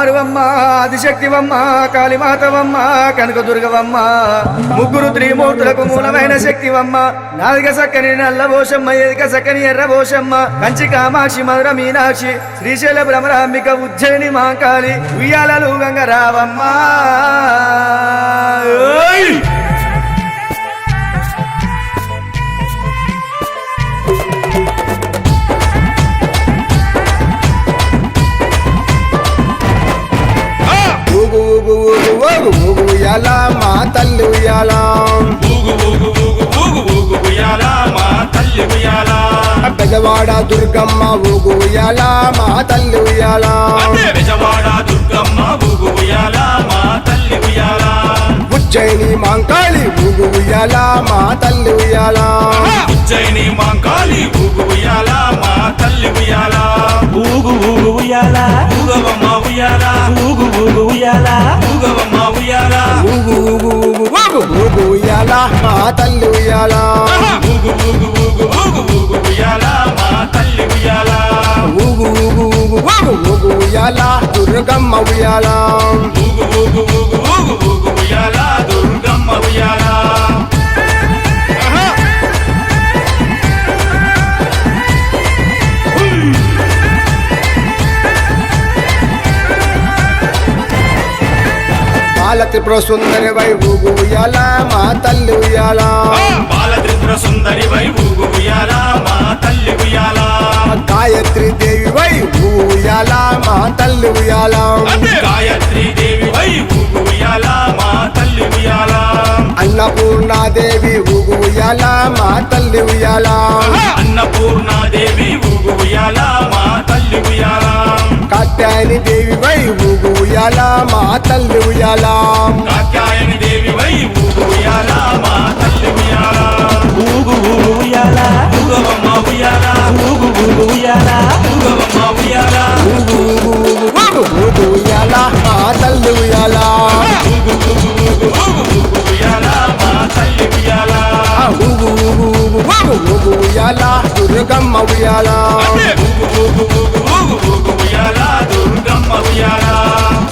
అమ్మవారువమ్మ ఆదిశక్తివమ్మ కాళీమాతవమ్మ కనకదుర్గవమ్మ ముగ్గురు త్రిమూర్తులకు మూలమైన శక్తివమ్మ నాలుగ సక్కని నల్లభోషమ్మ ఎదిక సక్కని ఎర్రభోషమ్మ కంచి కామాక్షి మధుర మీనాక్షి శ్రీశైల భ్రమరాంబిక ఉజ్జయిని మాంకాళి ఉయ్యాలలు గంగరావమ్మ ఉయ్యాల మా తల్లి ఉయ్యాల బెజవాడ దుర్గమ్మ ఊగు ఉయ్యాల మా తల్లి ఉయ్యాల బెజవాడ దుర్గమ్మ ఊగు ఉయ్యాల మా తల్లి ఉయ్యాల ఉజ్జయిని మాంకాళి ఊగు ఉయ్యాల మా తల్లి ఉయ్యాల ఉజ్జయిని మాంకాళి ఊగు ఉయ్యాల మా తల్లి ఉయ్యాల ఊగు ఊగు ఉయ్యాల ఊగవమ్మ ఉయ్యాల ఊగు ఊగు ఉయ్యాల ఊగవమ్మ ఉయ్యాల ఊగు ఊగు ఊగు ఊగు ఊగు ఉయ్యాల మా తల్లి ఉయ్యాల ఊగు ఊగు ఊగు ఊగు ఊగు ఉయ్యాల మా తల్లి ఉయ్యాల ఊగు ఊగు ఊగు ఊగు ఊగు ఉయ్యాల దుర్గమ్మ ఉయ్యాల ఊగు ఊగు ఊగు ఊగు ఊగు ఉయ్యాల దుర్గమ్మ ఉయ్యాల బాల త్రిపుర సుందరి వై ఊగు ఉయ్యాల మా తల్లి ఉయ్యాల బాల త్రిపుర సుందరి వై ఊగు ఉయ్యాల మా తల్లి ఉయ్యాల గాయత్రి దేవి వై ఊగు ఉయ్యాల మా తల్లి ఉయ్యాల గాయత్రి దేవి వై ఊగు ఉయ్యాల మా తల్లి ఉయ్యాల అన్నపూర్ణాదేవి ఊగు ఉయ్యాల మా తల్లి ఉయ్యాల అన్నపూర్ణాదేవి ఊగు ఉయ్యాల మా తల్లి ఉయ్యాల కాత్యాయని దేవి వై ఊగు ఉయ్యాల మా తల్లి ఉయ్యాల కాత్యాయని దేవి వై ఊగు ఉయ్యాల మా తల్లి ఉయ్యాల ఊగు ఊగు ఉయ్యాల ఊగవమ్మ ఉయ్యాల ఊగు ఊగు ఉయ్యాల ఊగవమ్మ ఉయ్యాల ఊగు ఊగు ఊగు ఊగు ఉయ్యాల మా తల్లి ఉయ్యాల ఊగు ఊగు ఊగు ఊగు ఊగు ఉయ్యాల మా తల్లి ఉయ్యాల ఊగు ఊగు ఊగు ఊగు ఊగు ఉయ్యాల దుర్గమ్మ ఉయ్యాల ఊగు ఊగు ఊగు ఊగు ఊగు ఉయ్యాల దుర్గమ్మ ఉయ్యాల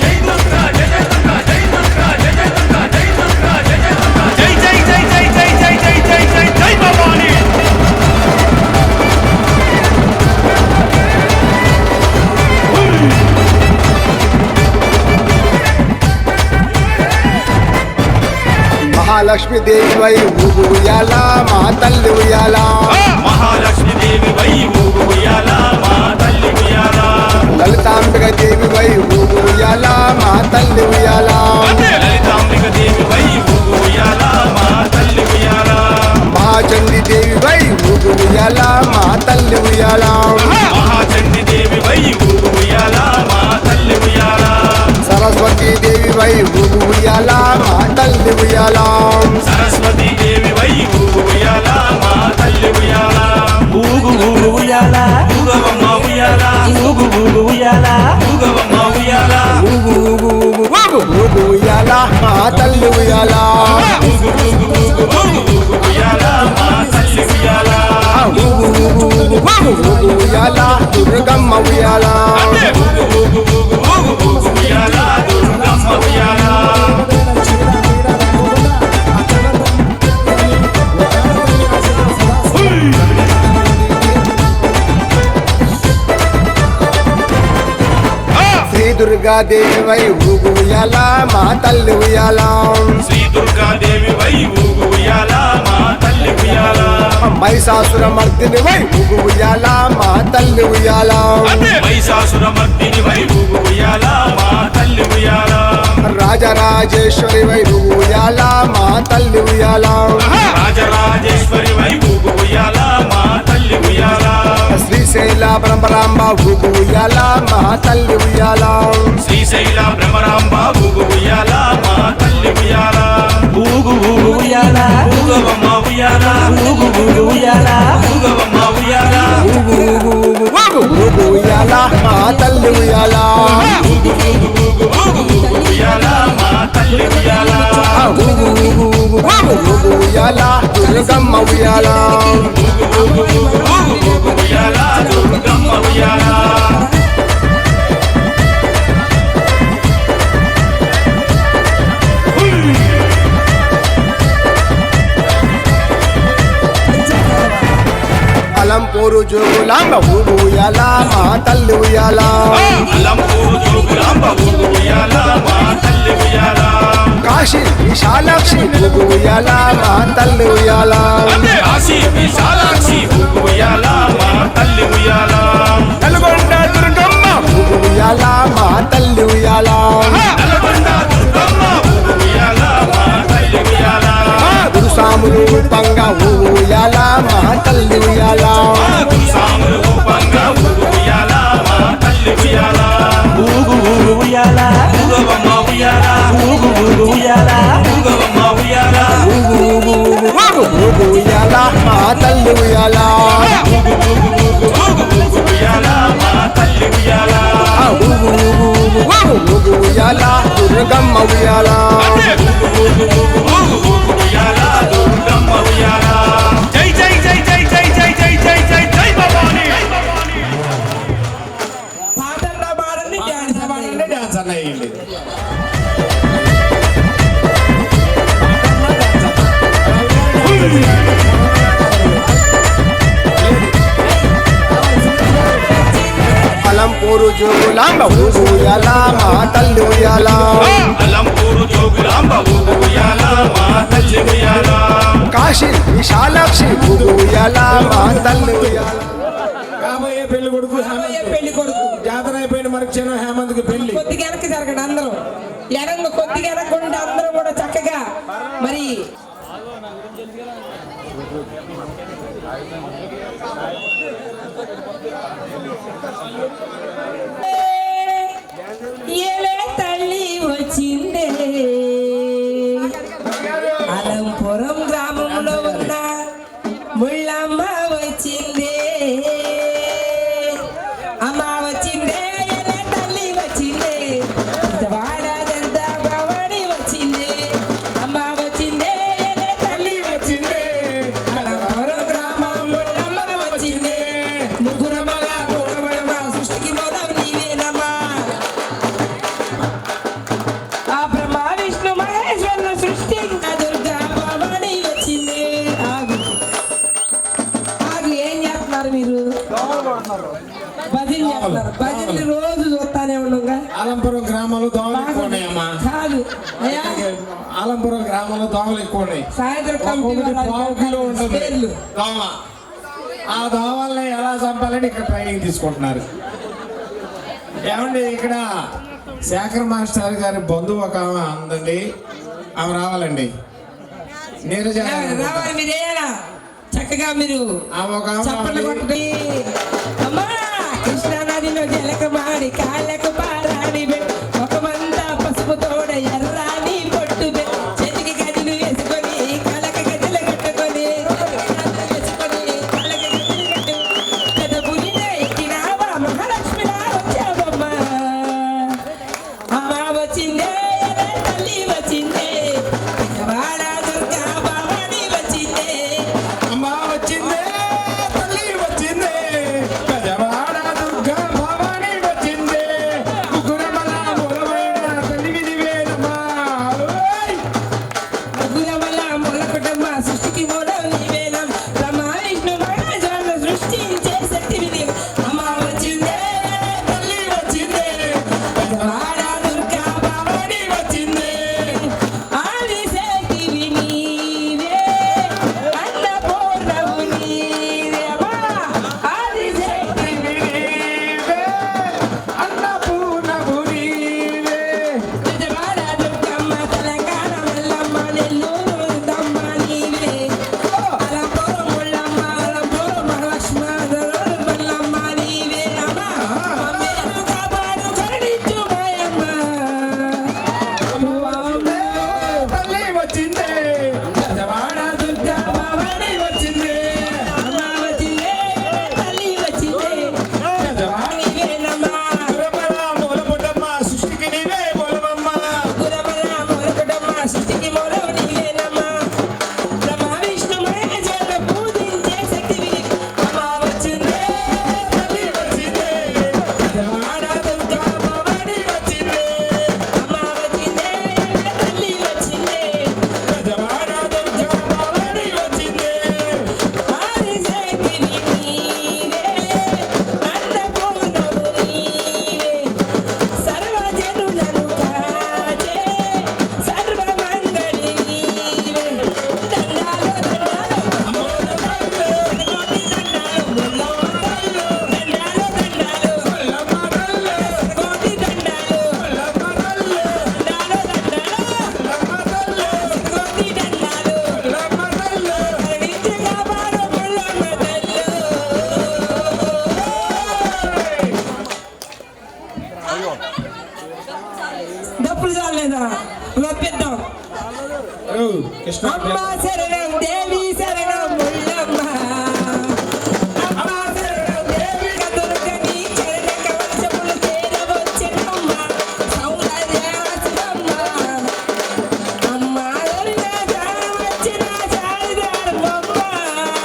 జై దుర్గా జై జై దుర్గా జై దుర్గా జై జై దుర్గా జై దుర్గా జై జై దుర్గా జై జై జై జై జై జై జై జై జై జై భవాని మహాలక్ష్మి దేవి వై ఊగు ఉయ్యాల మా తల్లి ఉయ్యాల మహాలక్ష్మి దేవి వై ఊగు ఉయ్యాల మా తల్లి ఉయ్యాల లలితాంబిక దేవి వై ఊగు ఉయ్యాల మా తల్లి ఉయ్యాల లలితాంబిక దేవి వై ఊగు ఉయ్యాల మా తల్లి ఉయ్యాల మహాచండి దేవి వై ఊగు ఉయ్యాల మా తల్లి ఉయ్యాల మహాచండి దేవి వై ఊగు ఉయ్యాల మా తల్లి ఉయ్యాల సరస్వతి దేవి వై ఊగు ఉయ్యాల మా తల్లి ఉయ్యాల సరస్వతి దేవి వై ఊగు ఉయ్యాల మా తల్లి ఉయ్యాల ఊగు ఊగు ఉయ్యాల ఊగవమ్మ ఉయ్యాల ఊగు ఊగు ఉయ్యాల ఊగవమ్మ ఉయ్యాల ఊగు ఊగు ఊగు ఊగు ఊగు ఉయ్యాల మా తల్లి ఉయ్యాల ఊగు ఊగు ఊగు ఊగు ఊగు ఉయ్యాల మా తల్లి ఉయ్యాల ఊగు ఊగు ఊగు ఊగు ఊగు ఉయ్యాల దుర్గమ్మ ఉయ్యాల ఊగు ఊగు ఊగు ఊగు ఊగు ఉయ్యాల దుర్గమ్మ ఉయ్యాల శ్రీ దుర్గాదేవి వై ఊగు ఉయ్యాల మా తల్లి ఉయ్యాల శ్రీ దుర్గాదేవి వై ఊగు ఉయ్యాల మా తల్లి ఉయ్యాల మహిషాసుర మర్దిని వై ఊగు ఉయ్యాల మా తల్లి ఉయ్యాల మహిషాసుర మర్దిని వై ఊగు ఉయ్యాల మా తల్లి ఉయ్యాల రాజరాజేశ్వరి వై ఊగు ఉయ్యాల మా తల్లి ఉయ్యాల రాజరాజేశ్వరి వై ఊగు ఉయ్యాల మా తల్లి ఉయ్యాల శ్రీశైల బ్రహ్మరాంబ ఊగు ఉయ్యాల మా తల్లి ఉయ్యాల శ్రీశైల భ్రమరాంబ ఊగు ఉయ్యాల మా తల్లి ఉయ్యాల ఊగు ఊగు ఉయ్యాల ఊగవమ్మ ఉయ్యాల ఊగు ఊగు ఉయ్యాల ఊగవమ్మ ఉయ్యాల ఊగు ఊగు ఊగు ఊగు ఊగు ఉయ్యాల మా తల్లి ఉయ్యాల ఊగు ఊగు ఊగు ఊగు ఊగు ఉయ్యాల మా తల్లి ఉయ్యాల ఊగు ఊగు ఊగు ఊగు ఊగు ఉయ్యాల దుర్గమ్మ ఉయ్యాల ఊగు ఊగు ఊగు ఊగు ఊగు ఉయ్యాల దుర్గమ్మ ఉయ్యాల అలంపూరు జోగులాంబ ఊగు ఉయ్యాల మా తల్లి ఉయ్యాల అల్లంపూరు జోగులాంబ ఊగు ఉయ్యాల మా తల్లి ఉయ్యాల కాశీ విశాలాక్షి ఊగు ఉయ్యాల మా తల్లి ఉయ్యాల కాశీ విశాలాక్షి ఊగు ఉయ్యాల మా తల్లి ఉయ్యాల నల్గొండ దుర్గమ్మ ఊగు ఉయ్యాల మా తల్లి ఉయ్యాల నల్గొండ దుర్గమ్మ ఊగు ఉయ్యాల మా తల్లి ఉయ్యాల గురుసాములు రూపంగా ఊగు ఉయ్యాల మా తల్లి ఉయ్యాల గురుసాములు రూపంగా ఊగు ఉయ్యాల మా తల్లి ఉయ్యాల ఊగు ఊగు ఉయ్యాల ఊగవమ్మ ఉయ్యాల ఊగు ఊగు ఉయ్యాల ఊగవమ్మ ఉయ్యాల ఊగు ఊగు ఊగు ఊగు ఉయ్యాల మా తల్లి ఉయ్యాల ఊగు ఊగు ఊగు ఊగు ఊగు ఉయ్యాల మా తల్లి ఉయ్యాల ఊగు ఊగు ఊగు ఊగు ఉయ్యాల దుర్గమ్మ ఉయ్యాల ఊగు ఊగు ఊగు ఊగు ఉయ్యాల దుర్గమ్మ ఉయ్యాల జై జై జై జై జై జై జై జై జై జై భవాని పాటల్లో పాడండి డాన్స్ అన్నయ్యండి అలంపూరు జోగులాంబ ఊగు ఉయ్యాల మా తల్లి ఉయ్యాల అల్లంపూరు జోగులాంబ ఊగు ఉయ్యాల మా తల్లి ఉయ్యాల కాశీ విశాలాక్షి ఊగు ఉయ్యాల మా తల్లి ఉయ్యాల కాబోయే పెళ్లి కొడుకు పెళ్లి కొడుకు జాతర అయిపోయిన మరుక్షణం హేమంత్కి పెళ్లి కొద్దిగా వెనక్కి జరగండి అందరూ ఎడంగా కొద్దిగా వెనకుండా అందరూ కూడా చక్కగా మరి ఏలే తల్లి వచ్చిందే అలంపురం గ్రామంలో ఉన్న ముళ్ళమ్మ వచ్చిందే అమ్మ వచ్చిందే ఏలే తల్లి వచ్చిందే వాడాదంతా భవాని వచ్చిందే అమ్మ వచ్చిందే ఏలే తల్లి వచ్చిందే అలంపురం గ్రామం ముళ్ళమ్మ వచ్చిందే ముగ్గురమ్మల మూడమడమ సృష్టికి మొదలు నీవేనమ్మా ఆ బ్రహ్మ విష్ణు మహేశ్వరుల సృష్టి దుర్గా భవాని వచ్చింది ఆగు ఆగు ఏం చేస్తున్నారు మీరు భజన చేస్తున్నారు భజనలు రోజు చూస్తానే ఉండగా ఆలంపురం గ్రామంలో దోమలు ఎక్కువ ఉన్నాయమ్మా కాదు అయ్యా ఆలంపురం గ్రామంలో దోమలు ఎక్కువ ఉన్నాయి సాయంత్రం కమిటీ ఒక్కొక్కటి పావు కిలో వాళ్ళ ఉంటుంది పేర్లు దోమ ఆ దోమల్ని ఎలా చంపాలని ఇక్కడ ట్రైనింగ్ తీసుకుంటున్నారు ఏమండి ఇక్కడ శేఖర్ మాస్టర్ గారి బంధువు ఒక ఆమె ఉందండి ఆమె రావాలండి నీరజ రావాలి మీరేనా చక్కగా మీరు ఆమె ఒక ఆమె చప్పట్లు రావాలి. కొట్టండి అమ్మా కృష్ణా నదిలో జలకమాడి కాళ్ళకు పారాని ఒకమంతా పసుపు తోడ ఎర్రాని పొట్టు చేతికి గదిలు వేసుకొని కళ్ళకి గదిలు కట్టుకొని వేసుకొని కళ్ళకి గదిలు కట్టు పెద్ద పులిన ఎక్కినావా మహాలక్ష్మిలా వచ్చావమ్మా అమ్మ వచ్చిందే ఎర్ర తల్లి వచ్చిందే వాడ దుర్గా భవాని వచ్చిందే అమ్మ వచ్చిందే తల్లి వచ్చిందే పెదవాడ దుర్గా భవాని వచ్చిందే తప్పులు చాలేదా నొప్పిద్దాం ఓ, కృష్ణ అమ్మ శరణం దేవి శరణం ముల్లమ్మ అమ్మ శరణం దేవి దుర్గని చరణ కవచములు చేరవచ్చెనమ్మ సౌందర్యాసురమ్మ అమ్మ అరుణ దానం వచ్చిన శారదారమ్మ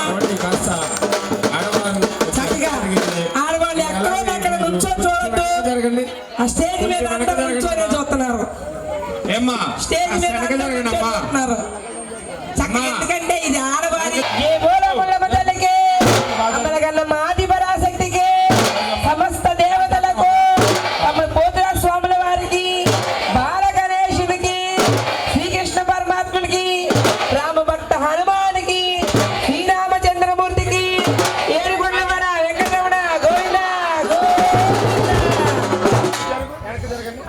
చూడండి కాస్త ఆడవాళ్ళు చక్కగా ఆడవాళ్ళు ఎక్కడో అక్కడ నుంచొని చూడొద్దు జరగండి ఆ స్టేజ్ మీద అందరూ నుంచొని చూస్తున్నారు ఏమ్మా స్టేజ్ మీద వెనక జరగండి అమ్మా చూస్తున్నారు చక్కగా ఎందుకంటే ఇది ఆడవారి ఏ మూలముల తల్లికి అమలగన్న మాది పరాశక్తికి సమస్త దేవతలకు తమ పోతుల స్వాముల వారికి బాల గణేశుడికి శ్రీకృష్ణ పరమాత్మునికి రామభక్త హనుమానికి శ్రీరామచంద్రమూర్తికి ఏడుగుండ్లవాడ వెంకటరమణ గోవింద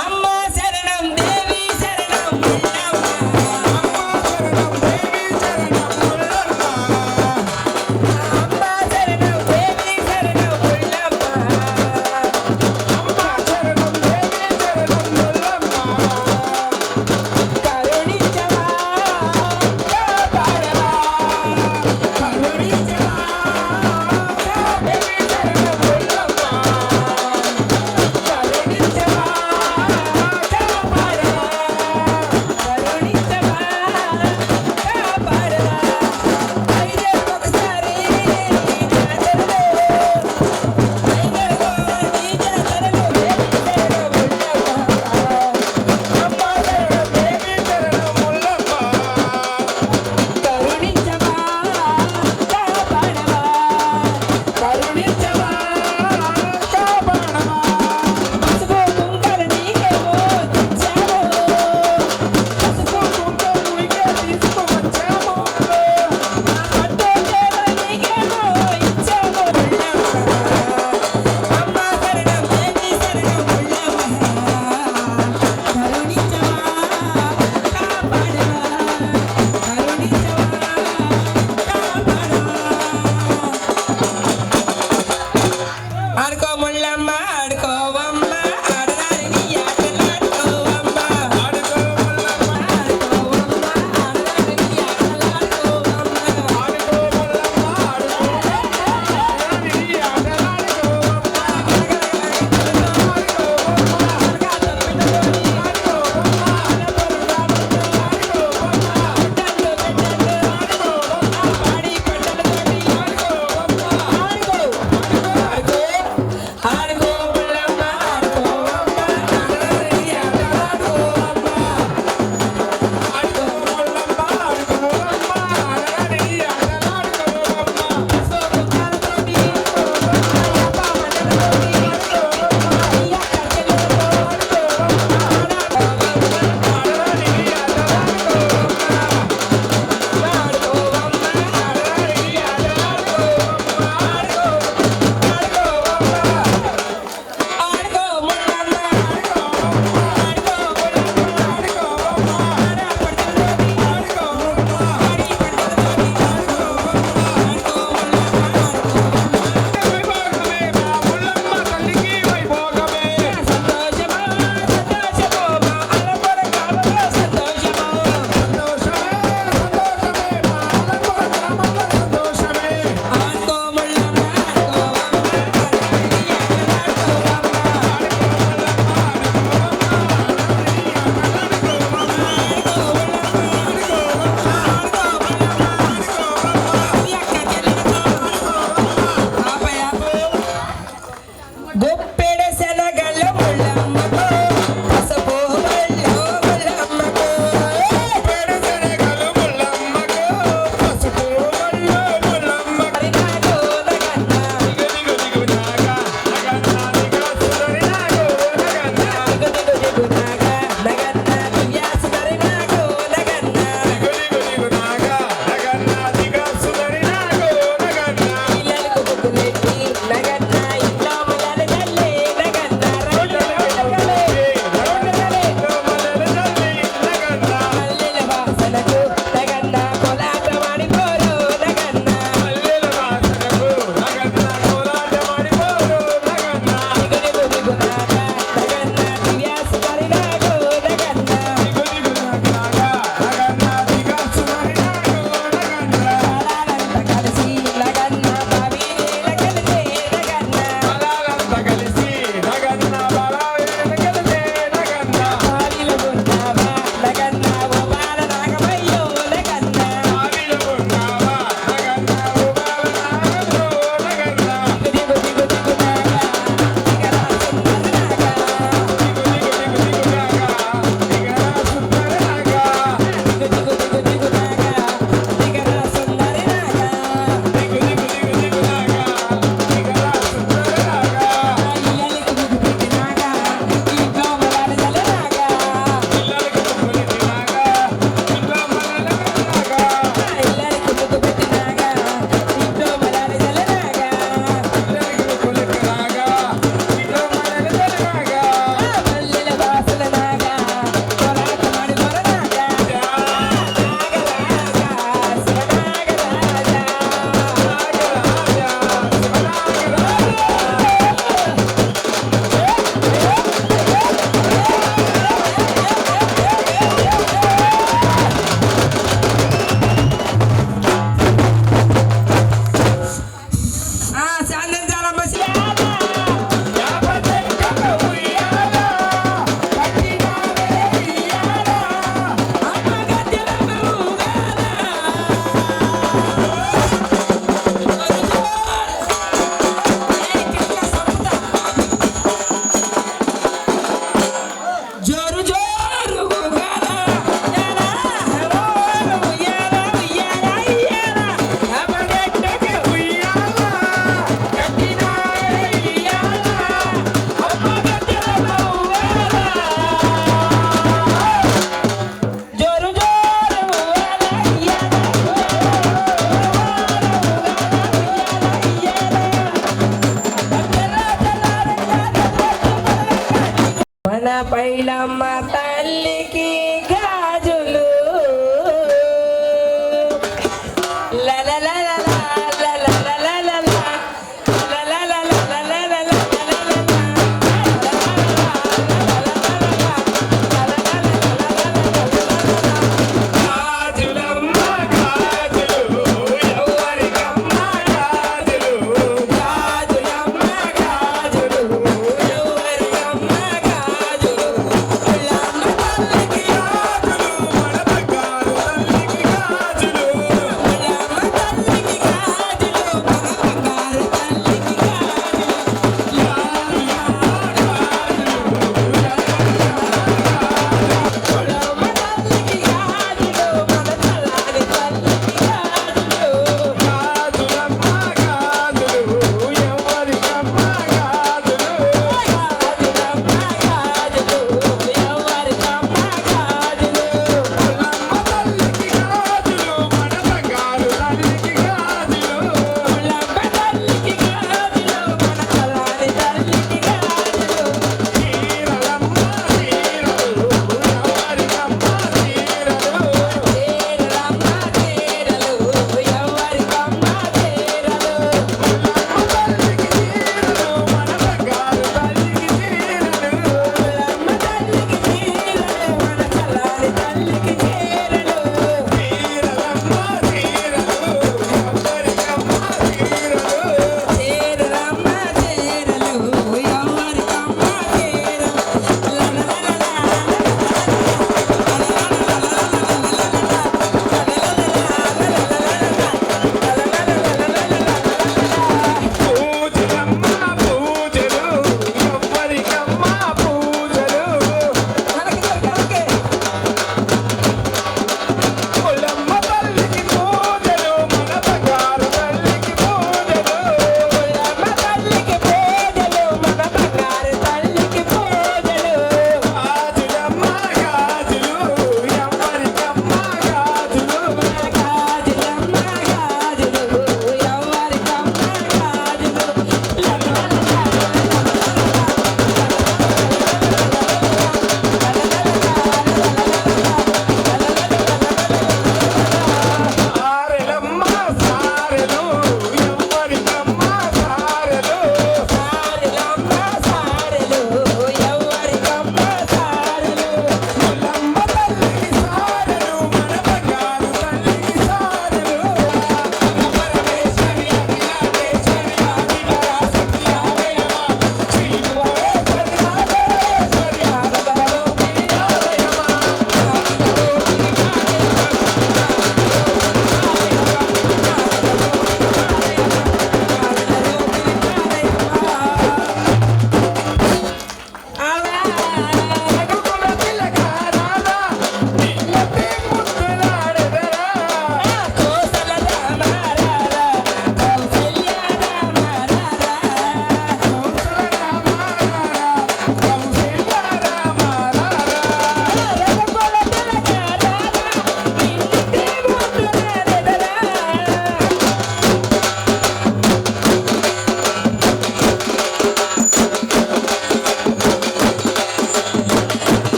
అమ్మ శరణం దేవి శరణం అమ్మ శరణం దేవి శరణం కరుణించవా కాపాడవా కరుణించవా దేవి శరణం కరుణించవా కాపాడవా కరుణించవా కాపాడవా ఐదే ఒకసారి జాతరలో ఐదరుగో నీ జాతరలో దేవి శరణం అమ్మ శరణం దేవి శరణం కరుణించవా కాపాడవా కరుణించవా కాపాడవా పసుపు కుంకర నీకేమో తెచ్చాము పసుపు కుంకర నీకే తీసుకువచ్చాము పట్టు చీర నీకేమో ఇచ్చాము అమ్మ శరణం దేవి శరణం కరుణించవా కాపాడవా కరుణించవా కాపాడవా ఆడుకో ముళ్ళమ్మ ఆడుకోవమ్మ ఆడదానికి ఆటలాడుకోవమ్మ ఆడుకోవమ్మ ఆడదానికి ఆడుకో ముళ్ళమ్మ ఆడుకోవమ్మ ఆడదానికి ఆటలాడుకోవమ్మ సోకుతాలతోటి అయ్యప్ప మండలతోటి అయ్య కట్టెలతో ఆడుకో ముళ్ళమ్మ ఆడుకో సంతోషమా సంతోషమో మా అలపర కాలంలో సంతోషమో ఆడుకో ముళ్ళమ్మ ఆడుకోవమ్మ ఆడదానికి ఆటలాడుకోవమ్మ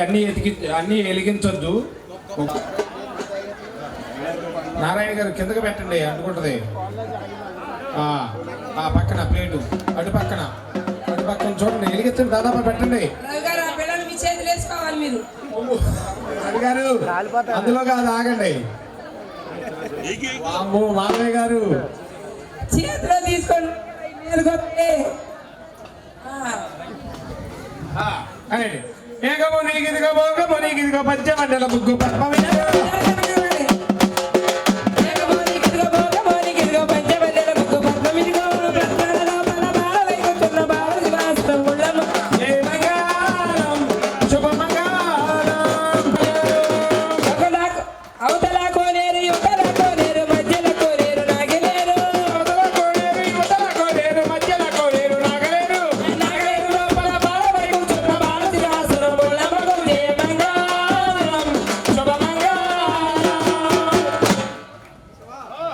అన్ని వెలిగించొద్దు. నారాయణ గారు కిందకి పెట్టండి, అంటుకుంటది. ఆ పక్కన ప్లేటు అటు పక్కన చూడండి, వెలిగించండి, దాదాపు పెట్టండి. రవి గారు ఆ పిల్లలు మీ చేతులు వేసుకోవాలి మీరు. రవి గారు అందులో కాదు, ఆగండి. అమ్మో మాధవయ్య గారు చేతిలో తీసుకొని మేలుకొస్తే. ఏగమో నీకిదిగో భోగమో నీకిదిగో పంచమండల ముగ్గు పద్మవినో.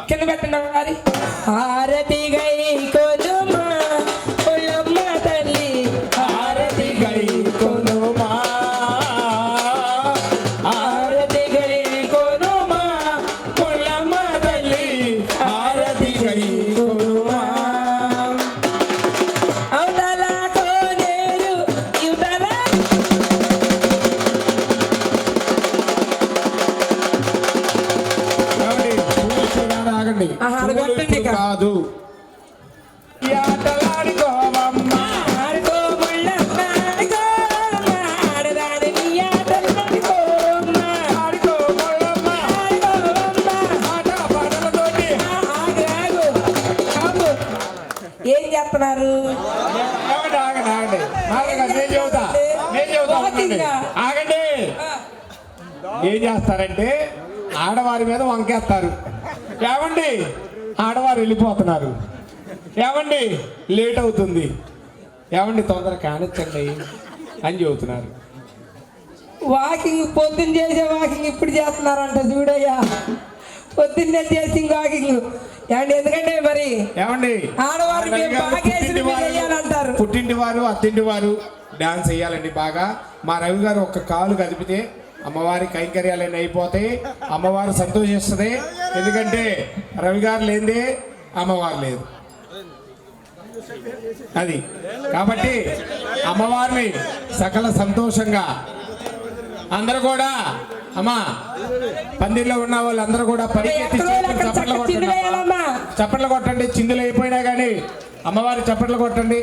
కింద పెట్టండి వారి హారతి గై కొనుమా పుల్లమ్మ తల్లి, హారతి గై కొనుమా, హారతి గై కొనుమా పుల్లమ్మ తల్లి, హారతి గై కొనుమా. అవతల కోనేరు యువతల ఆగండి కాదు. ఏం చేస్తున్నారు? ఆగండి. ఏం చేస్తారంటే ఆడవారి మీద వంకేస్తారు. ఏమండి ఆడవారు వెళ్ళిపోతున్నారు, ఏమండి లేట్ అవుతుంది, ఏమండి తొందర కానిచ్చండి అని చెబుతున్నారు. వాకింగ్ పొద్దున్న చేసే వాకింగ్ ఇప్పుడు చేస్తున్నారంట చూడయ్యా. పొద్దున్నే చేసి వాకింగ్ ఏమండి, ఎందుకంటే మరి ఏమండి ఆడవారు అంటారు. పుట్టింటి వారు అత్తింటి వారు డాన్స్ వేయాలండి బాగా. మా రవి గారు ఒక్క కాలు కదిపితే అమ్మవారి కైంకర్యాలన్నీ అయిపోతాయి, అమ్మవారు సంతోషిస్తుంది. ఎందుకంటే రవి గారు లేదే అమ్మవారు లేదు, అది కాబట్టి అమ్మవారిని సకల సంతోషంగా అందరూ కూడా అమ్మా పందిర్లో ఉన్న వాళ్ళందరూ కూడా పరిగెత్తి చప్పట్లు కొట్టండి. చిందులు అయిపోయినా కానీ అమ్మవారి చప్పట్లు కొట్టండి.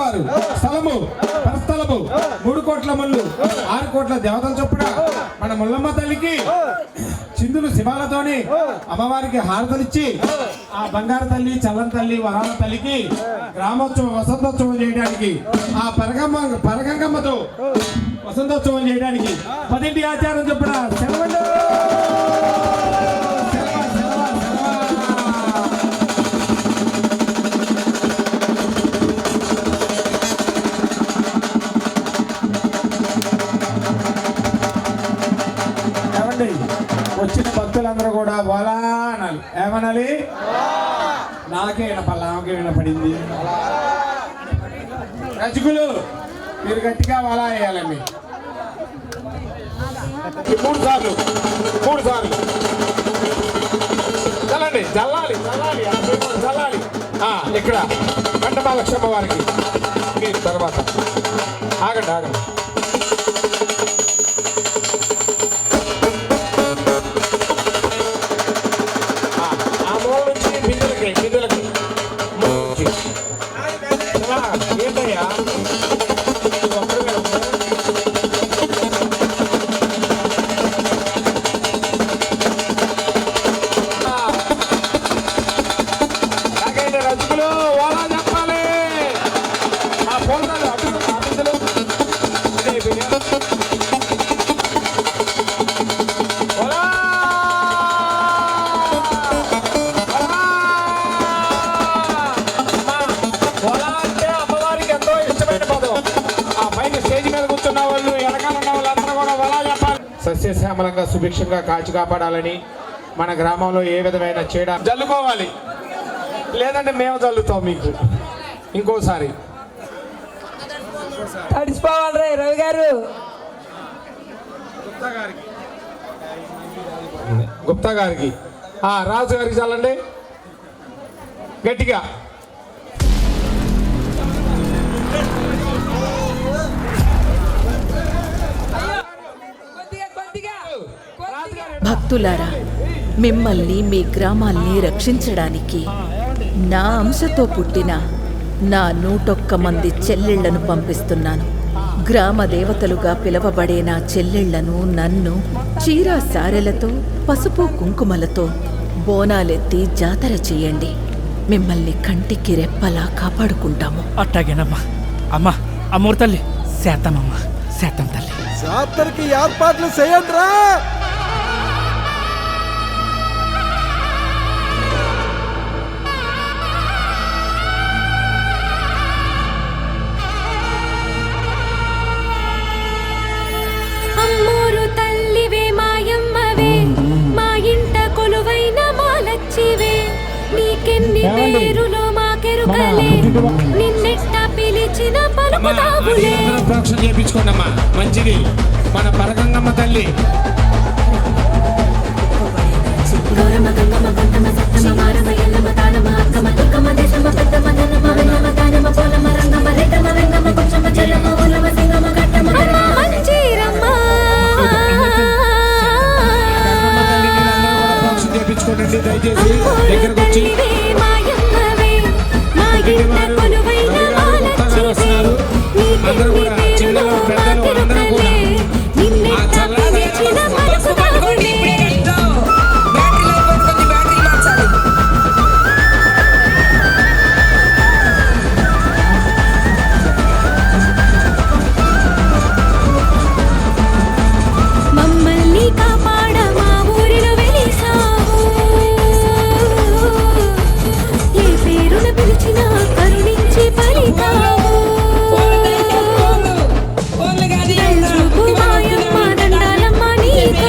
అమ్మవారు స్థలము పరస్థలము 3 కోట్ల ముళ్ళు 6 కోట్ల దేవతల చొప్పున మన ముల్లమ్మ తల్లికి చిందులు శివాలతోని అమ్మవారికి హారతలిచ్చి ఆ బంగారు తల్లి చల్లని తల్లి వరాల తల్లికి గ్రామోత్సవం వసంతోత్సవం చేయడానికి ఆ పరగంగమ్మతో వసంతోత్సవం చేయడానికి 10 ఆచారం చొప్పున సెలవులు. వచ్చిన భక్తులందరూ కూడా వలా అనాలి. ఏమనాలి? నాకే వినపల్లా, ఆమెకే వినపడింది. రజకులు మీరు గట్టిగా వలా వేయాలండి. 3 సార్లు చల్లండి, చల్లాలి చల్లాలి. ఇక్కడ కంఠమాలక్ష్మ వారికి మీరు తర్వాత ఆగండి. ఏంటయ్యా రజకులు ఓలా చెప్పాలి. ఆ ఫోన్లు ఆఫీసులు సస్యశ్యామలంగా సుభిక్షంగా కాచి కాపాడాలని మన గ్రామంలో ఏ విధమైన చీడ జల్లుకోవాలి. లేదంటే మేము జల్లుతాం మీకు ఇంకోసారి. తడిసిపోవాలి రవి గారు. గుప్తా గారికి రాజు గారికి చల్లండి గట్టిగా. భక్తులారా, మిమ్మల్ని మీ గ్రామాల్ని రక్షించడానికి నా అంశతో పుట్టిన నా 101 మంది చెల్లెళ్లను పంపిస్తున్నాను. గ్రామ దేవతలుగా పిలవబడే నా చెల్లెళ్లను నన్ను చీరా సారెలతో పసుపు కుంకుమలతో బోనాలెత్తి జాతర చెయ్యండి. మిమ్మల్ని కంటికి రెప్పలా కాపాడుకుంటాము. అట్టాగేనమ్మా. అమ్మా అమ్మోరు తల్లి శాతమమ్మా, శాతం తల్లి. జాతరకి ఏర్పాట్లు చేయండిరా. అమ్మోరు తల్లివే మాయమ్మవే, మా ఇంట కొలువైన మాలచ్చివే, నీకెన్ని పేరులో మాకెరుకలే, నిన్నెట్ట పిలిచిన పలుకుతావులే. ప్రోక్షణ చేయించుకోండమ్మా, మంచిది. మన పరగంగమ్మ తల్లి గౌరమ గంగమ్మ గంగమ్మ సత్తమ మారమ ఎల్లమ్మ తానమ అక్కమ్మ దుర్గమ్మ దేశమ్మ పెద్దమ్మ ధనమ్మ వెన్నమ్మ తానమ్మ పోలమ్మ రంగమ్మ రెడ్డమ్మ వెంగమ్మ కొంచెమ్మ చెల్లమ్మ ఊలమ్మ సింగమ్మ గట్టమ్మ మంచిరమ్మ. ప్రోక్షణ చేయించుకోండి దయచేసి. దగ్గరకు వచ్చి అందరూ కూడా చిన్నలు పెద్దలు అందరూ కూడా ఆ చల్లని మమ్మల్ని కాపాడ మా ఊరిలో వెలిసావు, ఏ పేరున పిలిచినా కరుణించి పలికావు. మాయమ్మ దండాలమ్మ నీకు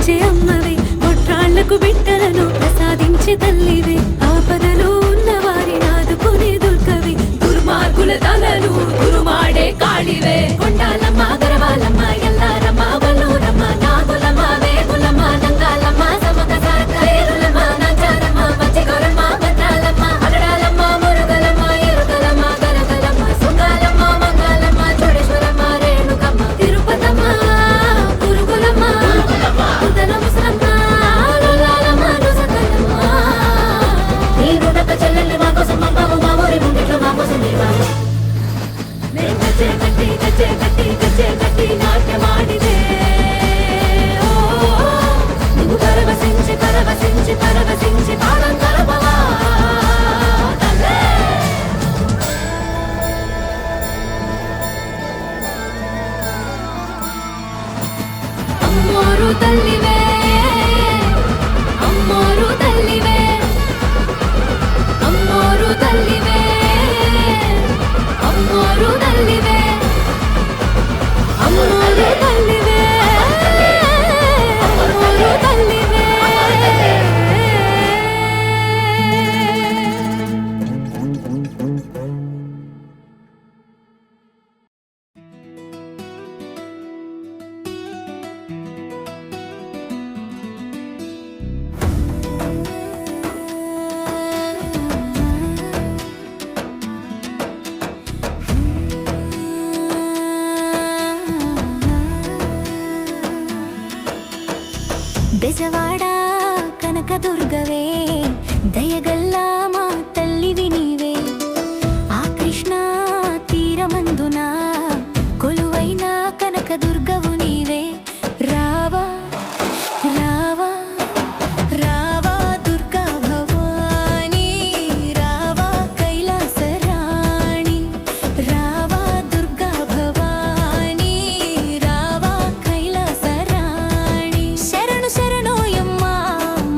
తీర్చే అమ్మవే, కొట్రాళ్లకు బిడ్డలను ప్రసాదించే తల్లివే, ఆపదలో ఉన్న వారిని ఆదుకునే దుర్గవే, దుర్మార్గుల తలను దురుమాడే కాళివే, కొండాలమ్మ గరవాలమ్మ ఎల్లారమ్మ వల్లూరమ్మ నాగులమ్మ వేగులమ్మ నంగాలమ్మ సమక సారేరులమ్మ నంచారమ్మ మచ్చిగొరమ్మ భద్రాలమ్మ అగడాలమ్మ మురుగలమ్మ ఎరుగలమ్మ గరగలమ్మ సుంగాలమ్మ మంగాలమ్మ చోడేశ్వరమ్మ రేణుకమ్మ తిరుపతమ్మ పురుగులమ్మ ఉదల ముసలమ్మ లొల్లాలమ్మ నుసకలమ్మ నీ రుణక చెల్లెల్ని మా కోసం పంపావు, మా ఊరి ముంగిట్లో మా కోసం నీవావు. నేను గజ్జె కట్టి గజ్జె కట్టి గజ్జె కట్టి నాట్యమాడితే నువ్వు పరవశించి పరవశించి పరవశించి పాదం కలపవా తల్లే. అమ్మోరు తల్లివే అమ్మోరు తల్లివే అమ్మోరు తల్లివే అమ్మోరు తల్లివే అమ్మోరు తల్లివే అమ్మోరు తల్లివే. బెజవాడ కనకదుర్గవే, దయగల్లా మా తల్లివి నీవే, ఆ కృష్ణ తీరమందున కొలువైన కనకదుర్గవు నీవే, రావా రావా రావా దుర్గా భవానీ, రావా కైలాసరాణి, రావా దుర్గా భవానీ, రావా కైలాసరాణి. శరణు శరణోయమ్మ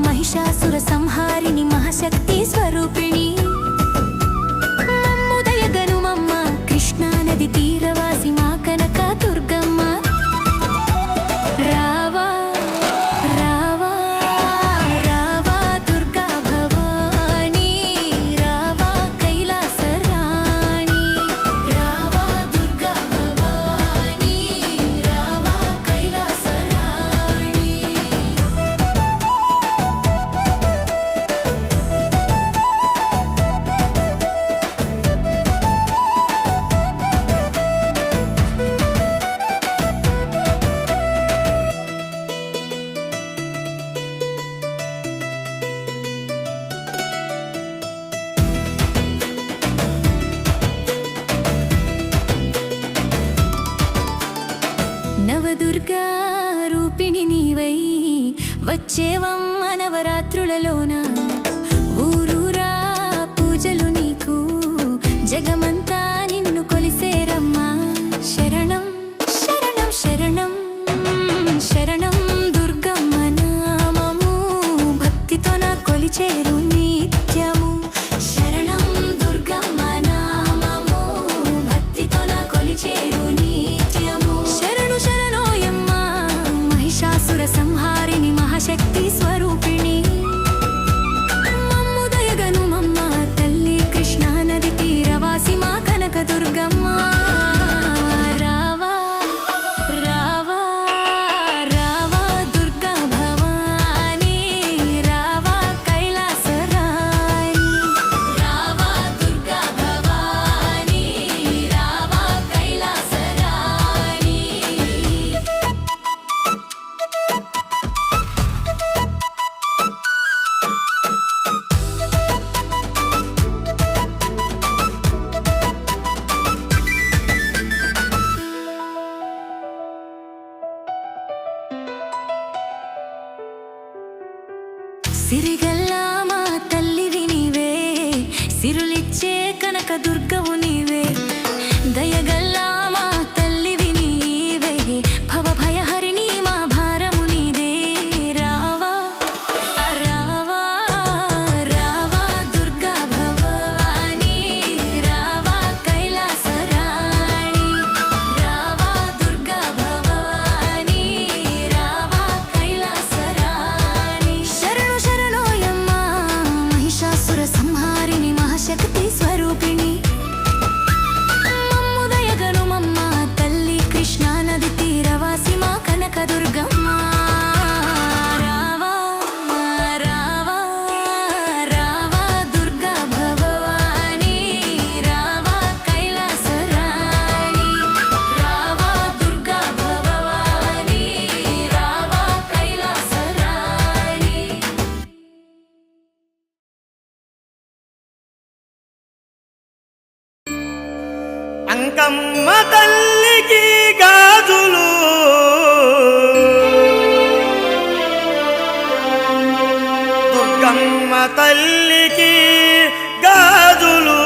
మహిషాసుర సంహారిణి మహాశక్తి స్వరూపిణి, మమ్ము దయగనుమమ్మ కృష్ణా నది తీరవాసి మా కనక దుర్గమ్మ. రావా రావా రావా దుర్గా భవానీ, రావా కైలాసరాణి, రావా దుర్గా భవానీ, రావా కైలాసరాణి. నవదుర్గా రూపిణి నీవై వచ్చేవమ్మ నవరాత్రులలోన, ఊరూరా పూజలు నీకు జగమంతా నిన్ను కొలిసేరమ్మా. శరణం శరణం శరణం శరణం దుర్గమ్మ నామము, భక్తితో నా కొలిచేరు నిత్యము. శరణం దుర్గమ్మ నామము, భక్తితో నా కొలిచేరు నిత్యము. శరణు శరణోయమ్మ మహిషాసుర సంహారిణి మహాశక్తి స్వరూపిణి, మమ్ము దయగనుమమ్మ తల్లి కృష్ణా నది తీరవాసి మా కనక దుర్గమ్మ. రావా రావా రావా దుర్గా భవానీ, రావా కైలాసరాణి, రావా దుర్గా భవానీ, రావా కైలాసరాణి. సిరిగల్లా మా తల్లివి నీవే, సిరులిచ్చే కనక దుర్గవు నీవే, దయగల్లా మా తల్లివి నీవే, భవభయహరిణి మా భారము నీదే. రావా రావా రావా దుర్గా భవానీ, రావా కైలాసరాణి, రావా దుర్గా భవానీ, రావా కైలాస అంకమ్మ తల్లికి గాజులు దుర్గమ్మ తల్లికి గాజులు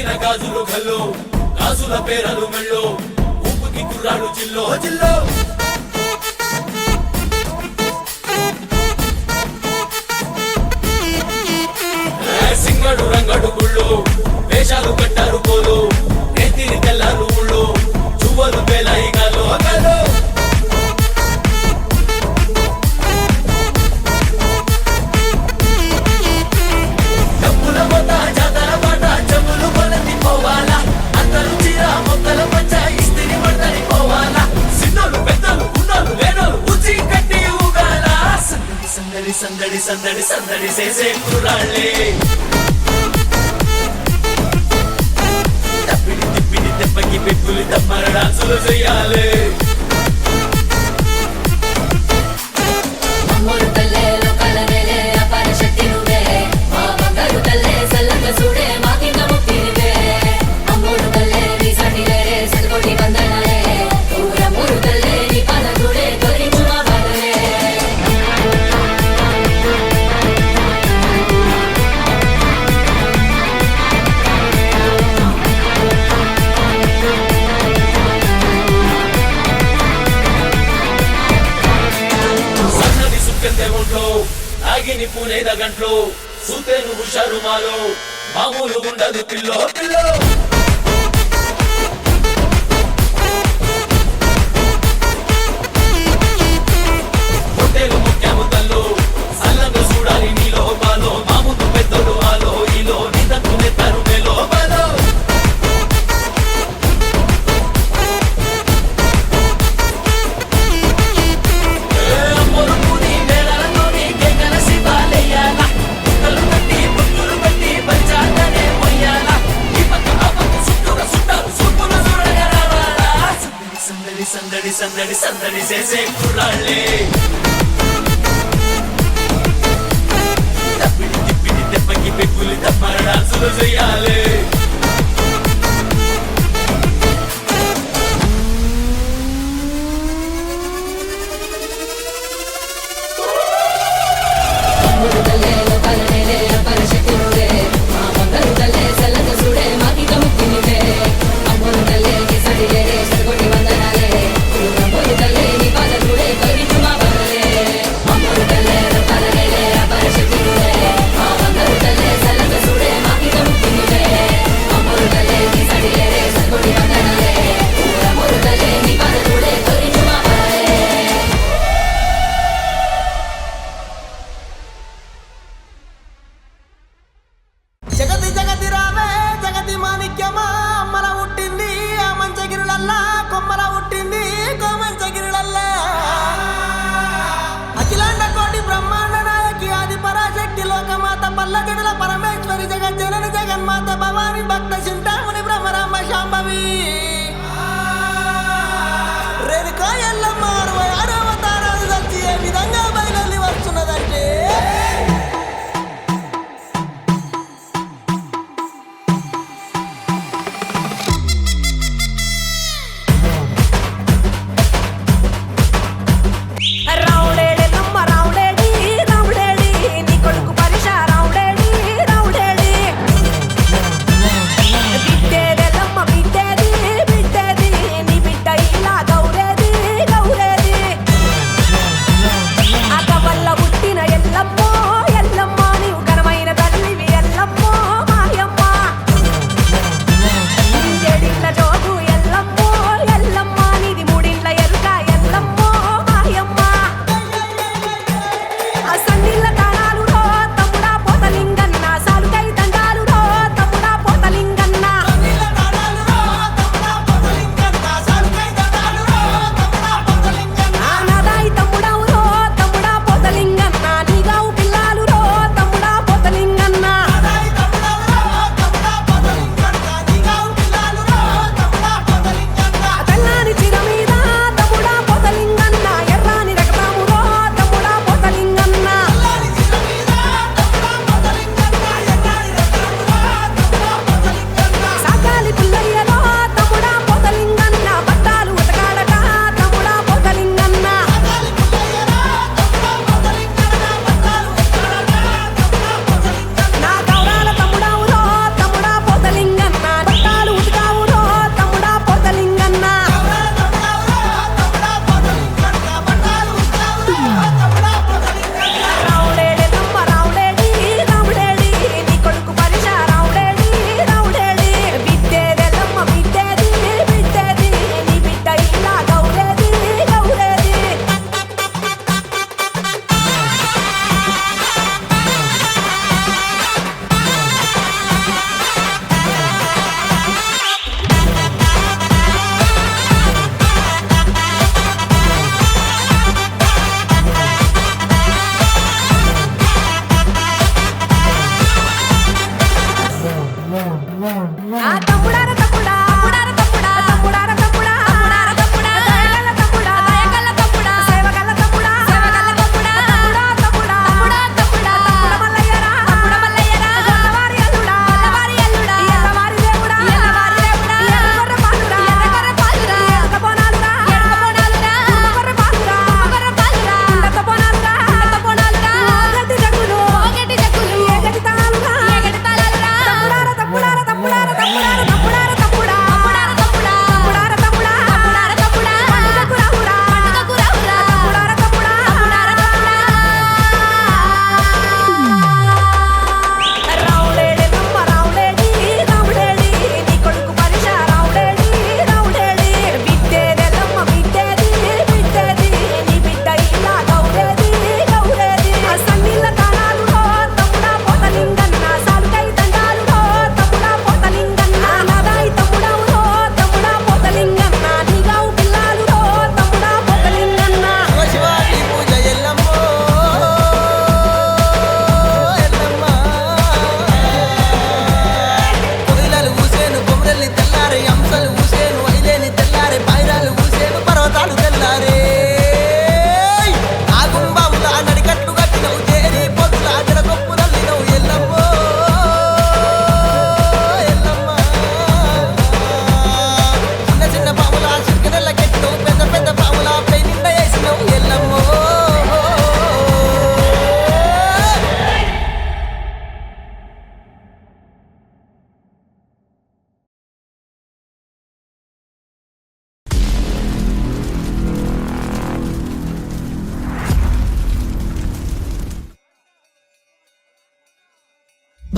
మెరిసిన గాజులు గల్లో గాజుల పేరలు మెళ్ళో ఊపుకి కుర్రాడు జిల్లో జిల్లో సింగడు రంగడు గుళ్ళు వేషాలు కట్టారు పోలు నెత్తిని తెల్లారు ఊళ్ళు చువ్వలు పేలాయి గాలో గాలో డబ్బుల మొత్త జాతర పాట చెవులు కొలతి పోవాలా అందరూ చీర మొక్కల పంచ ఇస్తిరి పడతని పోవాలా సిన్నోళ్ళు పెద్దలు ఉన్నోళ్ళు లేనోళ్ళు ఉచి కట్టి ఊగాల సందడి సందడి సందడి సందడి చేసే కుర్రాళ్ళే తప్పిడి తిప్పిడి తెప్పకి పెక్కులు తమ్మర డాన్సులు చెయ్యాలి అమ్మోరు తల్లే లోకాల నేలే అపార శక్తి నువ్వే మా బంగారు తల్లే సల్లంగా చూడే మాకింక ముక్తి నువ్వే అమ్మోరు తల్లే నీ సాటి లేరే సతకోటి వందనాలే ఊరమ్మోరు తల్లే నీ పాద చూడే తొలగించు మా బాధలే సన్నని సుక్కెంతే ఒంట్లో ఆగిని పూనేద గంట్లో సూతేను హుషారు మాలో మామూలు ఉండదు పిల్లో పిల్లో పొట్టేలు ముఖ్యము తల్లో సల్లంగా చూడాలి నీలో బాలో మా ముందు పెద్దలు ఆలో ఈలో నిదంతు నెత్తారు మేలో బాలో సందడి సందడి సందడి చేసే కుర్రాళ్ళే తప్పిడి తిప్పిడి తెప్పకి పెక్కులు తమ్మర డాన్సులు చెయ్యాలి అమ్మోరు తల్లే లోకాల నేలే అపార శక్తి నువ్వే మా బంగారు తల్లే సల్లంగా చూడే మాకింక ముక్తి నువ్వే అమ్మోరు తల్లే నీ సాటి లేరే సతకోటి వందనాలే ఊరమ్మోరు తల్లే నీ పాద చూడే తొలగించు మా బాధలే అమ్మోరు తల్లే లోకాల నేలే అపార శక్తి నువ్వే మా బంగారు తల్లే సల్లంగా చూడే మాకింక ముక్తి నువ్వే అమ్మోరు తల్లే నీ సాటి లేరే సతకోటి వందనాలే ఊరమ్మోరు తల్లే నీ పాద చూడే తొలగించు మా బాధలే జగతి జగతి రావే జగతి మాణిక్యమా అమ్మల పుట్టింది ఆ మంచగిరులల్లా కొమ్మల పుట్టింది కోమంచగిరులల్లా అఖిలాండ కోటి బ్రహ్మాండ నాయకి ఆది పరాశక్తి లోకమాత పల్లజడుల పరమేశ్వరి జగజ్జనని జగన్మాత భవాని భక్త చింతామణి బ్రహ్మరామ శాంభవి రేణుకా ఎల్లమ్మ 66 అవతారాలు కలిసి ఏ విధంగా బయలుదేరి వస్తున్నదంటే రౌడేడి నమ్మ రౌడేడి రౌడేడి నీ కొడుకు పరిష రౌడేడి రౌడేడి బిడ్డేదెల్లమ్మ బిడ్డ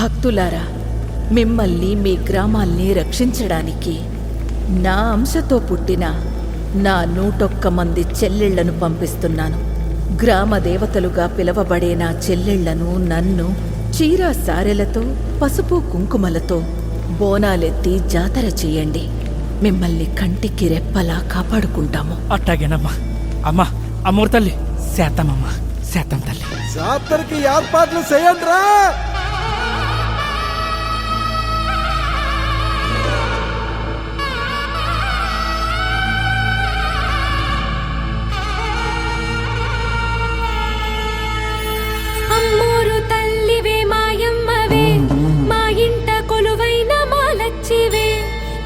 భక్తులారా, మిమ్మల్ని మీ గ్రామాల్ని రక్షించడానికి నా అంశతో పుట్టిన నా 101 మంది చెల్లెళ్లను పంపిస్తున్నాను. గ్రామ దేవతలుగా పిలవబడే నా చెల్లెళ్లను నన్ను చీరా సారెలతో పసుపు కుంకుమలతో బోనాలెత్తి జాతర చేయండి. మిమ్మల్ని కంటికి రెప్పలా కాపాడుకుంటాము. అట్టాగేనమ్మా. అమ్మా అమ్మోరు తల్లి శాతమమ్మా, శాతం తల్లి. జాతరకి ఏర్పాట్లు చేయండి. అమ్మోరు తల్లివే మాయమ్మవే, మా ఇంట కొలువైన మాలచ్చివే,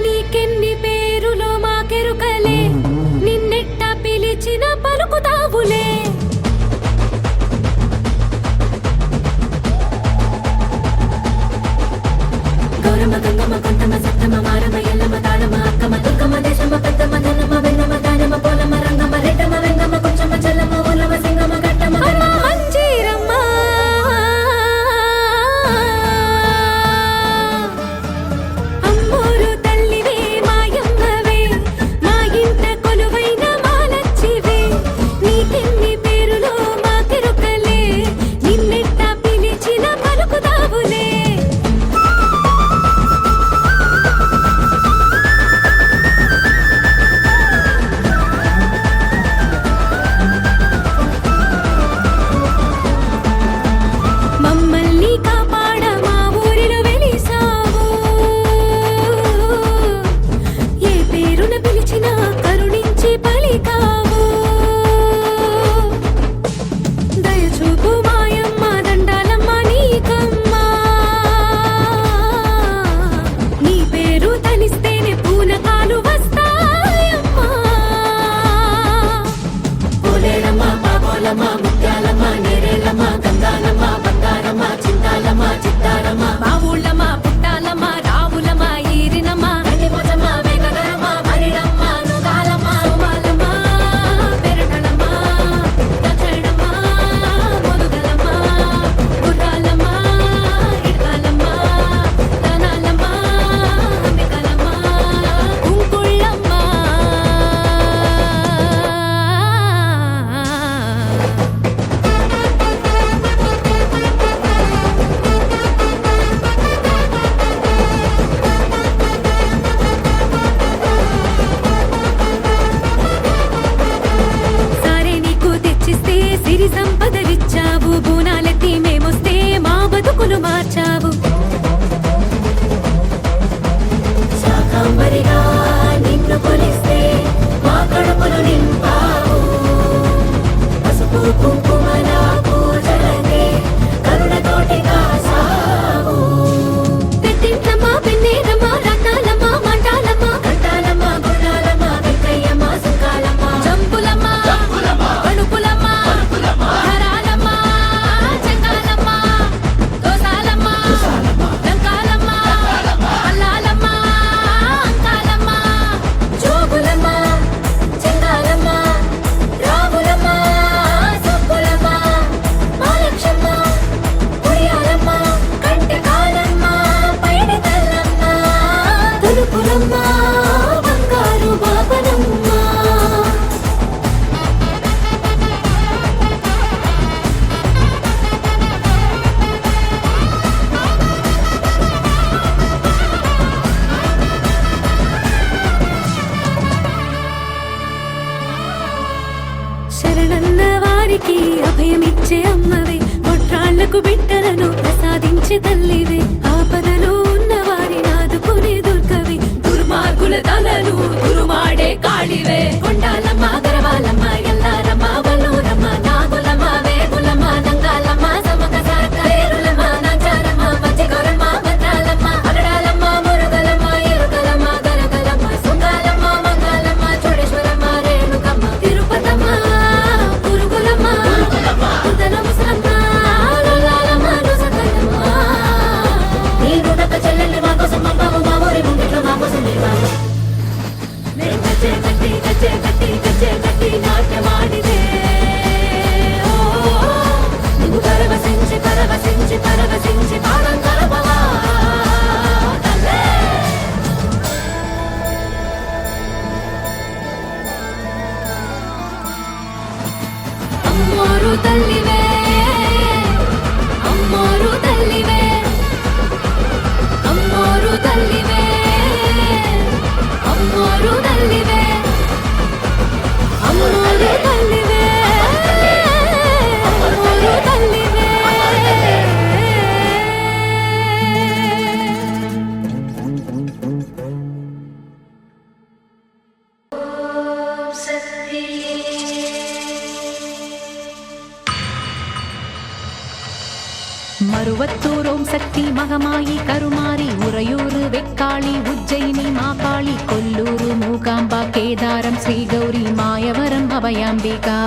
నీకెన్ని పేరులో మాకెరుకలే, నిన్నెట్ట పిలిచిన పలుకుతావులే. గౌరమ్మ గంగమ్మ కొంటమ్మ సత్తమ్మ మారమ్మ ఎల్లమ్మ తాళమ్మ అక్కమ్మ దుర్గమ్మ దేశమ్మ పెద్దమ్మ ధనమ్మ వెన్నమ్మ దానమ్మ పోలమ్మ రంగమ్మ రెడ్డమ్మ వెంగమ్మ కొంచెమ్మ చెల్లమ్మ ఊలమ్మ సింగమ్మ కట్టమ్మ మంజీరమ్మ. అమ్మోరు తల్లివే మాయమ్మవే, మా ఇంట కొలువైన మాలచ్చివే, నీకెన్ని పేరులో మాకెరుకలే, నిన్నెట్ట పిలిచిన పలుకుతావులే. మమ్మల్ని కాపాడ మా ఊరిలో వెలిసావు, ఏ పేరున పిలిచినా కరుణించి పలికావు. దయచూపు మాయమ్మ దండాలమ్మ నీకమ్మా, నీ పేరు తలిస్తేనే పూనకాలు వస్తాయమ్మా. పోలేరమ్మ పాపోలమ్మ ముత్యాలమ్మ నేరేలమ్మ గంగాలమ్మ బంగారమ్మ చింతాలమ్మ చిత్తారమ్మ మా ఊళ్ళమ్మ పుట్టాలమ్మ రావులమ్మ ఈరినమ్మ గండిపోచమ్మ వేగగరమ్మ మరిడమ్మ నుగాలమ్మ సోమాలమ్మ పెరటలమ్మ దక్షిణమ్మ మొదుగలమ్మ గుర్రాలమ్మ ఇడకాలమ్మ ధనాలమ్మ అంబికలమ్మ కుంకుళ్ళమ్మ. సారే నీకు తెచ్చిస్తే సిరి సంపదలిచ్చావు, బోనాలెత్తి మేమొస్తే మా బతుకులు మార్చావు. శాకాంబరిగా నిన్ను కొలిస్తే మా కడుపులు నింపావు, పసుపు కుంకుమల పూజలకే కరుణతోటి కాసావు. పెట్టింట్లమ్మ పెన్నేరమ్మ రత్నాలమ్మ మంటాలమ్మ కట్టాలమ్మ గుణాలమ్మ వెంకయ్యమ్మ సుంకాలమ్మ జంపులమ్మ కడుపులమ్మ హరాలమ్మ చెంగాలమ్మ దోసాలమ్మ లంకాలమ్మ అల్లాలమ్మ అంకాలమ్మ జోగులమ్మ చెంగాలమ్మ రావులమ్మ సబ్బులమ్మ మాలక్షమ్మ ఉడియాలమ్మ కంటకాలమ్మ పైడి తల్లమ్మ తులుపులమ్మ బంగారు బాపనమ్మ. శరణన్న వారికి అభయమిచ్చే అమ్మవే, కొట్రాళ్లకు బిడ్డలను ప్రసాదించే తల్లివే, ఆపదలో ఉన్న వారి నాదుకునే దుర్గవి, దుర్మార్గుల తలలు దురుమాడే కాళివే. కొండాలమ్మ గరవాలమ్మ ఎల్లారమ్మ వల్లూరమ్మ నాగులమ్మ వేగులమ్మ నంగాలమ్మ సమక సారేరులమ్మ నాచారమ్మ మధ్యగౌరమ్మ భద్రాలమ్మ అగడాలమ్మ మురుగలమ్మ ఎరుకలమ్మ గరగలమ్మ సుంగాలమ్మ మంగాలమ్మ చోడేశ్వరమ్మ రేణుకమ్మ తిరుపతమ్మ పురుగులమ్మ ఉదల ముసలమ్మ లల్లాలమ్మ రుసకలమ్మ. నీ రుణక చెల్లెల్ని మా కోసం పంపావు, మా ఊరి ముంగిట్లో మా కోసం నిర్వాహం. గజ్జె కట్టి నాట్యమా மருவத்தூர் ஓம் சக்தி மகமாயி கருமாரி உறையூர் வெக்காளி உஜ்ஜயினி மாகாளி கொல்லூர் மூகாம்பா கேதாரம் ஸ்ரீகௌரி மாயவரம் அபயாம்பிகா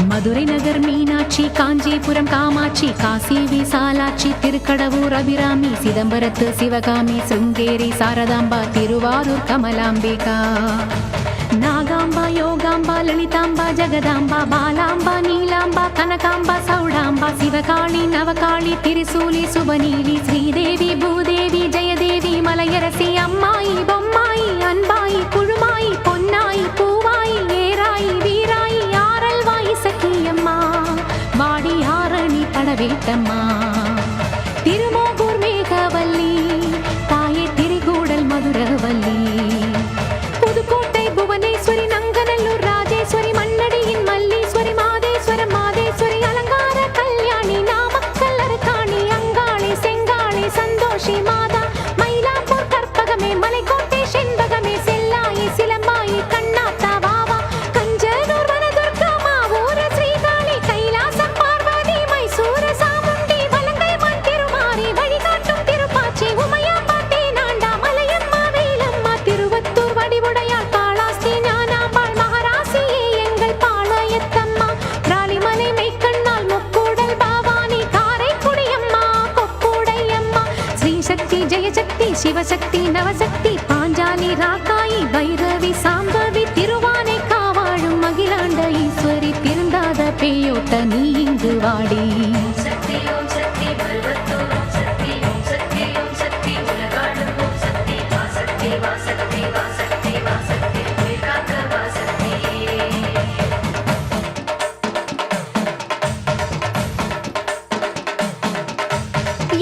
மதுரை நகர் மீனாட்சி காஞ்சிபுரம் காமாட்சி காசி விசாலாட்சி திருக்கடவூர் அபிராமி சிதம்பரத்து சிவகாமி சிருங்கேரி சாரதாம்பா திருவாரூர் கமலாம்பிகா நாகாம்பா யோகாம்பா லலிதாம்பா ஜெகதாம்பா பாலாம்பா நீலாம்பா கனகாம்பா சௌடாம்பா சிவகாளி நவகாளி திரிசூலி சுபநீலி ஸ்ரீதேவி பூதேவி ஜெயதேவி மலையரசி அம்மாயி பொம்மாயி அன்பாயி குழுமாயி பொன்னாயி பூவாயி ஏராயி வீராயி ஆரல்வாயி சக்கியம்மா வாடி ஆரணி படவேட்டம்மா திருமோகூர் மேகவல்லி தாயே திரிகூடல் மதுரவல்லி புதுக்கோட்டை புவனேஸ்வரி நங்கநல்லூர் ராஜேஸ்வரி மண்ணடியின் மல்லீஸ்வரி மாதேஸ்வரம் மாதேஸ்வரி அலங்கார கல்யாணி நாமக்கல் அரக்காணி அங்காளி செங்காளி சந்தோஷி மாதா மயிலாப்பூர் கற்பகமே மலைக்கோட்டை செண்பகமே செல்லாயி சிலம்பாயி கண்ணாத்தா வாவா கஞ்சனூர் வனதுர்கா மாவூர ஸ்ரீகாளி கைலாசம் பார்வதி மைசூர சாமுண்டி வலங்கை மண் திருமாரி வழிகாட்டும் திருப்பாச்சி உமையாம்பாட்டி நாண்டா மலையம்மா வேலம்மா திருவத்தூர் வடிவுடையாள் காளாஸ்தி ஞானாம்பாள் மகாராசியே எங்கள் பாளையத்தம்மா ராலிமலை மெய்க்கண்ணால் முக்கூடல் பாவானி காரைக்குடியம்மா கொக்கூடையம்மா ஸ்ரீசக்தி ஜெயசக்தி சிவசக்தி நவசக்தி பாஞ்சாலி ராக்காயி பைரவி சாம்பவி திருவானை காவாழும் அகிலாண்ட ஈஸ்வரி திருந்தாத பேயோட்ட நீ இங்கு வாடி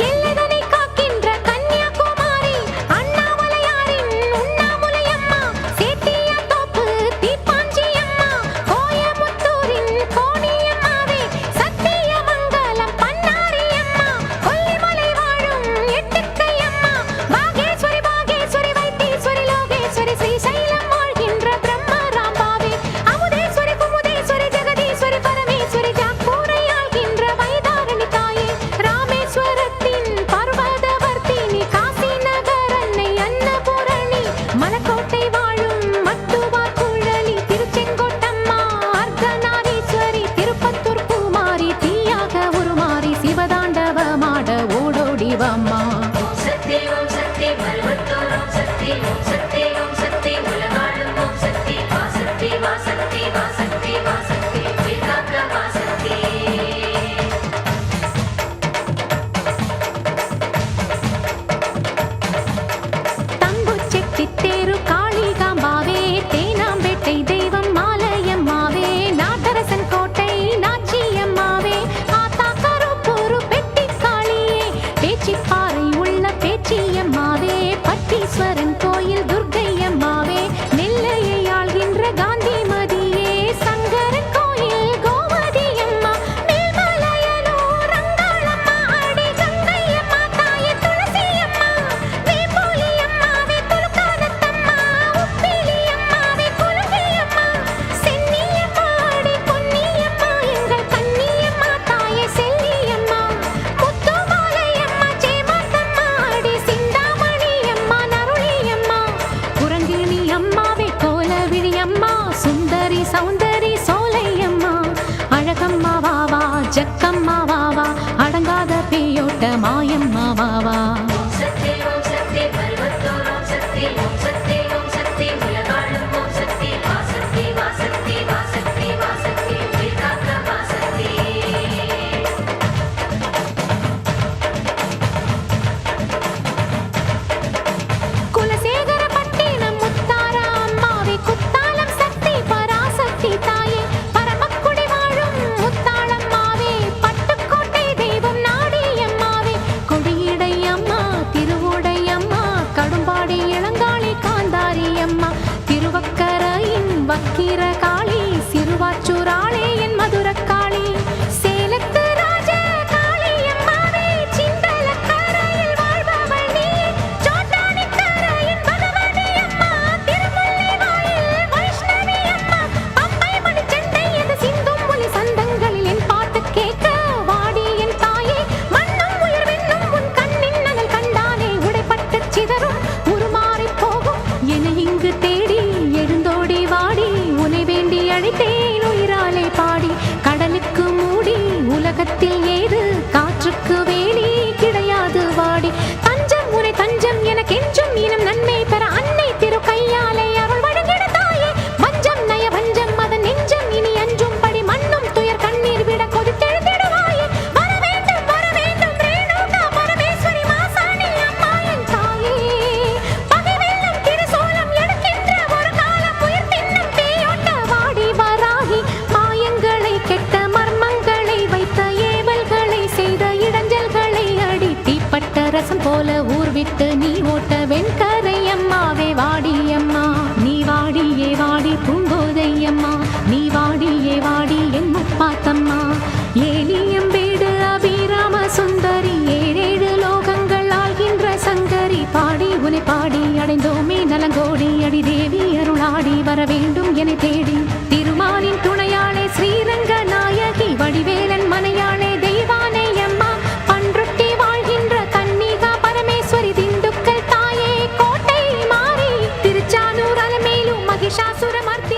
எல்லைதனை காக்கின்ற கன்னியாகுமாரி அண்ணாமலையாரின் உண்ணாமுலையம்மா சேத்தியாத்தோப்பு தீப்பாஞ்சியம்மா கோயமுத்தூரின் கோணியம்மாவே சத்தியமங்கலம் பன்னாரியம்மா கொல்லிமலை வாழும் எட்டுக்கையம்மா பாகேஸ்வரி பாகேஸ்வரி வைத்தீஸ்வரி லோகேஸ்வரி ஸ்ரீசைலம் வாழ்கின்ற பிரம்மராம்பாவே அமுதேஸ்வரி குமுதேஸ்வரி ஜெகதீஸ்வரி பரமேஸ்வரி ஜாக்கூரை ஆள்கின்ற வைதாரணி தாயே ராமேஸ்வரத்தின் பர்வதவர்த்தினி காசி நகர் அன்னை அன்னபூரணி மலக்கோட்டை வாழும் மட்டுவார் குழலி திருச்செங்கோட்டம்மா அர்த்தநாரீஸ்வரி திருப்பத்தூர் பூமாரி தீயாக உருமாறி சிவதாண்டவமாட ஓடோடி வாம்மா தம்புச்செட்டித்தேரு காளிகாம்பாவே தேனாம்பேட்டை தெய்வம் மாலையம்மாவே நாட்டரசன் கோட்டை நாச்சியம்மாவே ஆத்தா கருப்பூரு பெட்டிக்காளியே பேச்சிப்பாறை உள்ள பேச்சியம்மாவே பட்டீஸ்வரன் கோயில் துர்க்கையம்மாவே நெல்லையை ஆள்கின்ற காந்திமதியே சங்கரன் கோயில் கோமதியம்மா மேல்மலையனூர் அங்காளம்மா அடி கங்கையம்மா தாயே துளசியம்மா வேம்பூலியம்மாவே துலுக்கானத்தம்மா உப்பிலியம்மாவே குலுங்கியம்மா சென்னியம்மா அடி பொன்னியம்மா எங்கள் கன்னியம்மா தாயே செல்லியம்மா முத்துமாலையம்மா சேமந்தம்மா அடி சிந்தாமணியம்மா நருளியம்மா குரங்கிணி அம்மாவே கோலவிழி அம்மா சுந்தரி சௌந்தரி சோலையம்மா அழகம்மா வாவா ஜக்கம்மா வாவா அடங்காத பேயோட்ட மாயம்மா வாவா குலசேகரப்பட்டினம் முத்தாரா அம்மாவே குத்தாலம் சக்தி பராசக்தி தாயே பரமக்குடி வாழும் முத்தாளம்மாவே பட்டுக்கோட்டை தெய்வம் நாடியம்மாவே கொடியிடை அம்மா திருப்பாடலை பாடி அடைந்தோமே நலங்கோடி அடி தேவி அருளாடி வர வேண்டும் என தேடி திருமாலின் துணையாளே ஸ்ரீரங்க நாயகி வடிவேலன் மனையாளே தெய்வானை அம்மா பன்ருட்டி வாழ்கின்ற கன்னிகா பரமேஸ்வரி திண்டுக்கல் தாயே கோட்டை மாறி திருச்சானூர் அலமேலு மகிஷாசுரமர்த்தி